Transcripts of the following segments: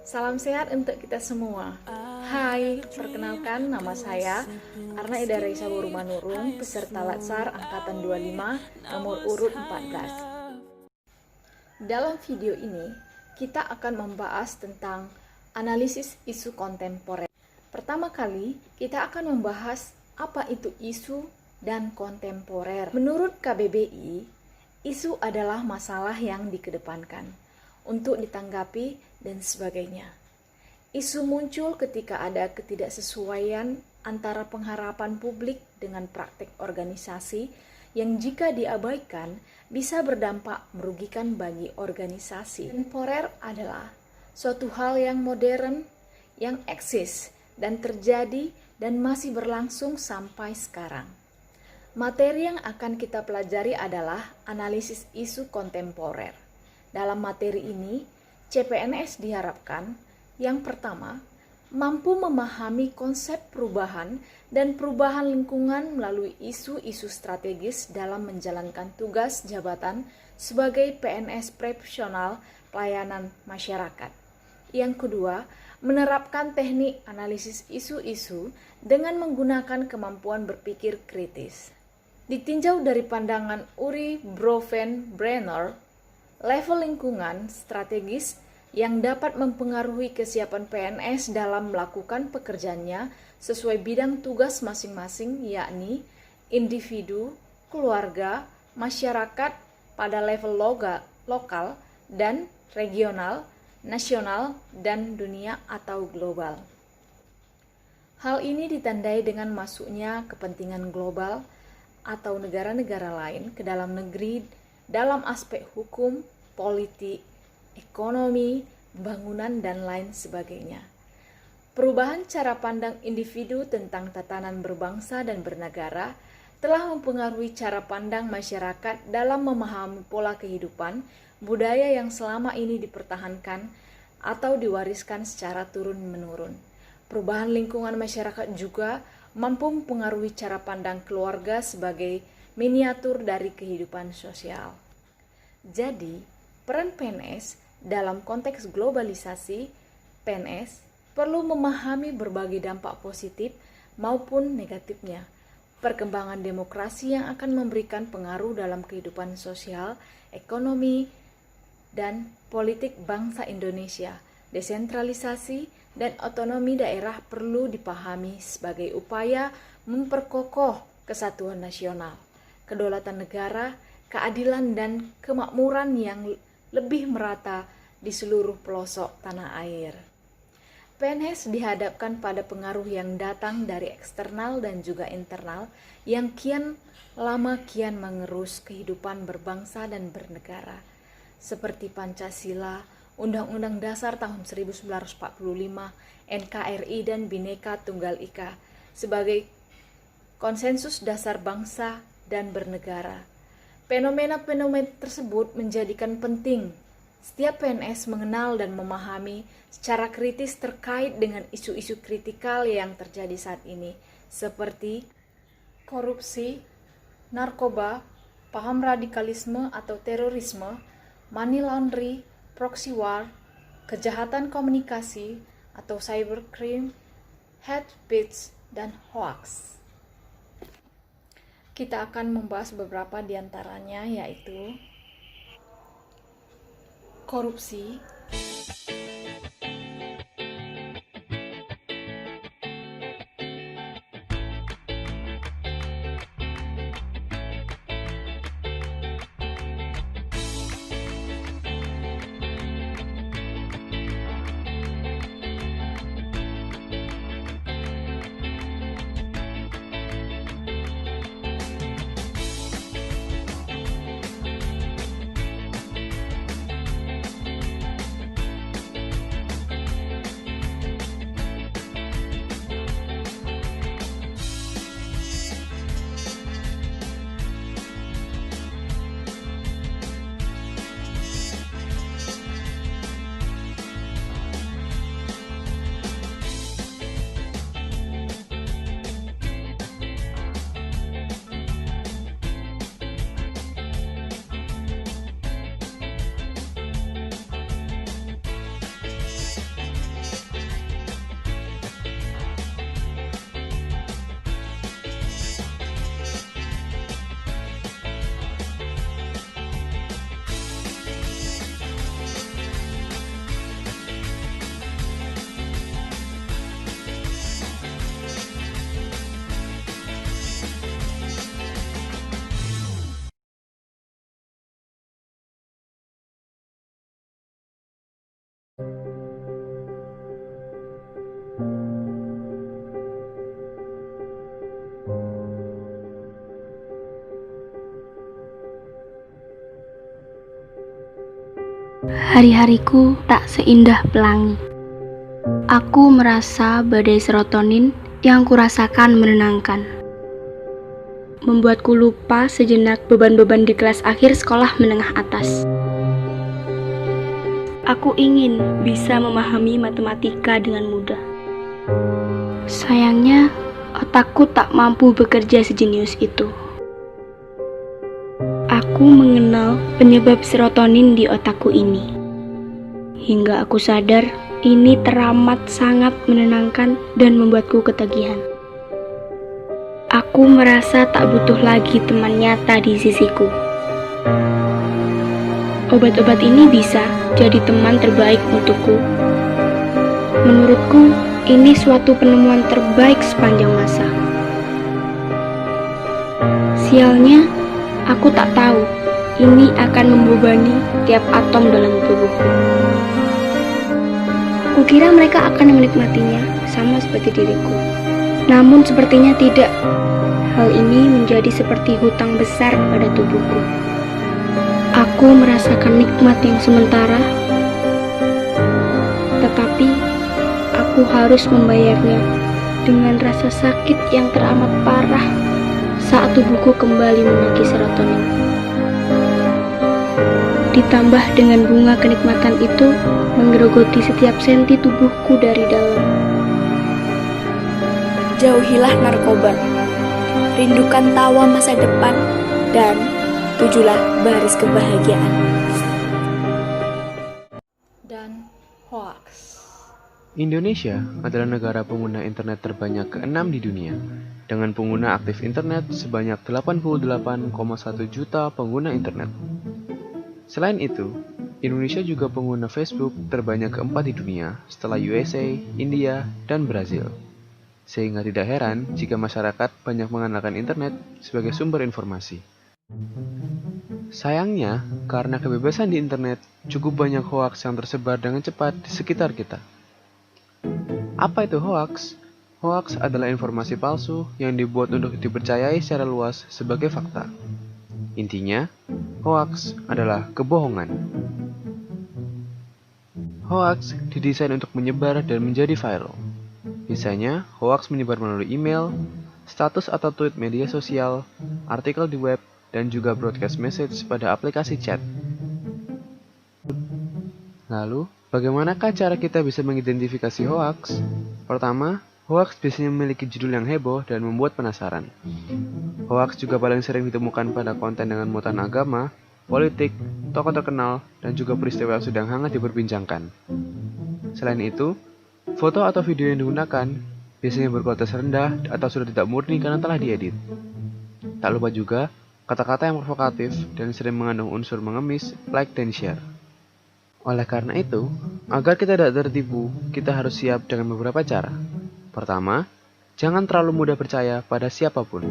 Salam sehat untuk kita semua. Hai, perkenalkan nama saya Arna Ida Raisa Borumanurung, peserta Latsar Angkatan 25, nomor urut 14. Dalam video ini, kita akan membahas tentang analisis isu kontemporer. Pertama kali, kita akan membahas apa itu isu dan kontemporer. Menurut KBBI, isu adalah masalah yang dikedepankan untuk ditanggapi dan sebagainya. Isu muncul ketika ada ketidaksesuaian antara pengharapan publik dengan praktek organisasi yang jika diabaikan bisa berdampak merugikan bagi organisasi. Kontemporer adalah suatu hal yang modern, yang eksis dan terjadi dan masih berlangsung sampai sekarang. Materi yang akan kita pelajari adalah analisis isu kontemporer. Dalam materi ini, CPNS diharapkan yang pertama, mampu memahami konsep perubahan dan perubahan lingkungan melalui isu-isu strategis dalam menjalankan tugas jabatan sebagai PNS profesional pelayanan masyarakat. Yang kedua, menerapkan teknik analisis isu-isu dengan menggunakan kemampuan berpikir kritis. Ditinjau dari pandangan Uri Brenner, level lingkungan strategis yang dapat mempengaruhi kesiapan PNS dalam melakukan pekerjaannya sesuai bidang tugas masing-masing, yakni individu, keluarga, masyarakat pada level lokal dan regional, nasional, dan dunia atau global. Hal ini ditandai dengan masuknya kepentingan global atau negara-negara lain ke dalam negeri dalam aspek hukum, politik, ekonomi, bangunan, dan lain sebagainya. Perubahan cara pandang individu tentang tatanan berbangsa dan bernegara telah mempengaruhi cara pandang masyarakat dalam memahami pola kehidupan, budaya yang selama ini dipertahankan atau diwariskan secara turun-menurun. Perubahan lingkungan masyarakat juga mampu mempengaruhi cara pandang keluarga sebagai miniatur dari kehidupan sosial. Jadi, peran PNS dalam konteks globalisasi, PNS perlu memahami berbagai dampak positif maupun negatifnya. Perkembangan demokrasi yang akan memberikan pengaruh dalam kehidupan sosial, ekonomi, dan politik bangsa Indonesia. Desentralisasi dan otonomi daerah perlu dipahami sebagai upaya memperkokoh kesatuan nasional, kedaulatan negara, keadilan dan kemakmuran yang lebih merata di seluruh pelosok tanah air. PNS dihadapkan pada pengaruh yang datang dari eksternal dan juga internal yang kian lama kian mengerus kehidupan berbangsa dan bernegara, seperti Pancasila, Undang-Undang Dasar tahun 1945, NKRI, dan Bhinneka Tunggal Ika sebagai konsensus dasar bangsa dan bernegara. Fenomena-fenomena tersebut menjadikan penting setiap PNS mengenal dan memahami secara kritis terkait dengan isu-isu kritikal yang terjadi saat ini, seperti korupsi, narkoba, paham radikalisme atau terorisme, money laundering, proxy war, kejahatan komunikasi atau cybercrime, hate speech, dan hoax. Kita akan membahas beberapa di antaranya, yaitu korupsi, Hari-hariku tak seindah pelangi. Aku merasa badai serotonin yang kurasakan menenangkan, membuatku lupa sejenak beban-beban di kelas akhir sekolah menengah atas. Aku ingin bisa memahami matematika dengan mudah. Sayangnya, otakku tak mampu bekerja sejenius itu. Aku mengenal penyebab serotonin di otakku ini. Hingga aku sadar, ini teramat sangat menenangkan dan membuatku ketagihan. Aku merasa tak butuh lagi teman nyata di sisiku. Obat-obat ini bisa jadi teman terbaik untukku. Menurutku, ini suatu penemuan terbaik sepanjang masa. Sialnya, aku tak tahu ini akan membebani tiap atom dalam tubuhku. Kukira mereka akan menikmatinya sama seperti diriku. Namun sepertinya tidak. Hal ini menjadi seperti hutang besar pada tubuhku. Aku merasakan nikmat yang sementara, tetapi aku harus membayarnya dengan rasa sakit yang teramat parah saat tubuhku kembali menaiki serotonin. Ditambah dengan bunga kenikmatan itu menggerogoti setiap senti tubuhku dari dalam. Jauhilah narkoba, rindukan tawa masa depan, dan tujulah baris kebahagiaan. Dan hoax. Indonesia adalah negara pengguna internet terbanyak ke-6 di dunia, dengan pengguna aktif internet sebanyak 88,1 juta pengguna internet. Selain itu, Indonesia juga pengguna Facebook terbanyak keempat di dunia setelah USA, India, dan Brazil. Sehingga tidak heran jika masyarakat banyak mengandalkan internet sebagai sumber informasi. Sayangnya, karena kebebasan di internet, cukup banyak hoaks yang tersebar dengan cepat di sekitar kita. Apa itu hoaks? Hoaks adalah informasi palsu yang dibuat untuk dipercayai secara luas sebagai fakta. Intinya, hoaks adalah kebohongan. Hoaks didesain untuk menyebar dan menjadi viral. Biasanya, hoaks menyebar melalui email, status atau tweet media sosial, artikel di web, dan juga broadcast message pada aplikasi chat. Lalu, bagaimanakah cara kita bisa mengidentifikasi hoaks? Pertama, hoaks biasanya memiliki judul yang heboh dan membuat penasaran. Hoaks juga paling sering ditemukan pada konten dengan muatan agama, politik, tokoh terkenal, dan juga peristiwa yang sedang hangat diperbincangkan. Selain itu, foto atau video yang digunakan biasanya berkualitas rendah atau sudah tidak murni karena telah diedit. Tak lupa juga, kata-kata yang provokatif dan sering mengandung unsur mengemis, like dan share. Oleh karena itu, agar kita tidak tertipu, kita harus siap dengan beberapa cara. Pertama, jangan terlalu mudah percaya pada siapapun.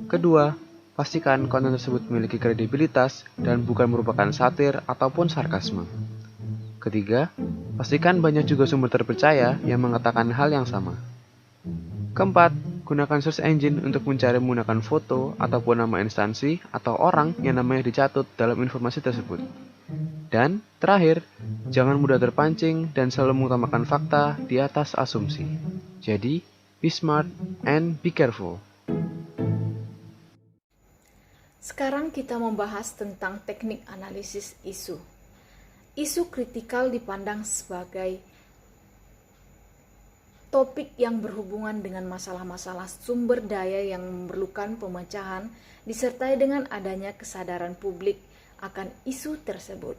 Kedua, pastikan konten tersebut memiliki kredibilitas dan bukan merupakan satir ataupun sarkasme. Ketiga, pastikan banyak juga sumber terpercaya yang mengatakan hal yang sama. Keempat, gunakan search engine untuk mencari menggunakan foto ataupun nama instansi atau orang yang namanya dicatut dalam informasi tersebut. Dan terakhir, jangan mudah terpancing dan selalu mengutamakan fakta di atas asumsi. Jadi, be smart and be careful. Sekarang kita membahas tentang teknik analisis isu. Isu kritikal dipandang sebagai topik yang berhubungan dengan masalah-masalah sumber daya yang memerlukan pemecahan disertai dengan adanya kesadaran publik akan isu tersebut.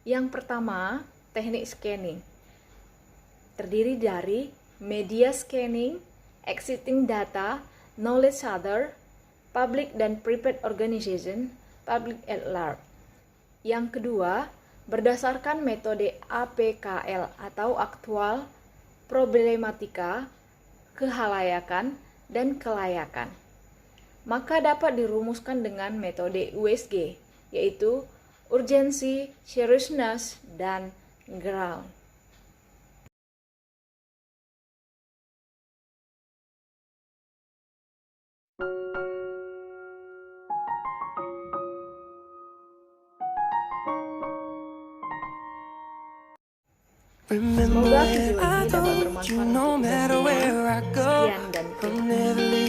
Yang pertama, teknik scanning. Terdiri dari media scanning, existing data, knowledge shader, public dan private organization, public at large. Yang kedua, berdasarkan metode APKL atau aktual, problematika, kehalayakan, dan kelayakan. Maka dapat dirumuskan dengan metode USG, yaitu urgency, seriousness, dan ground. Semoga video ini dapat bermanfaat untuk kita semua. Sekian dan terima kasih.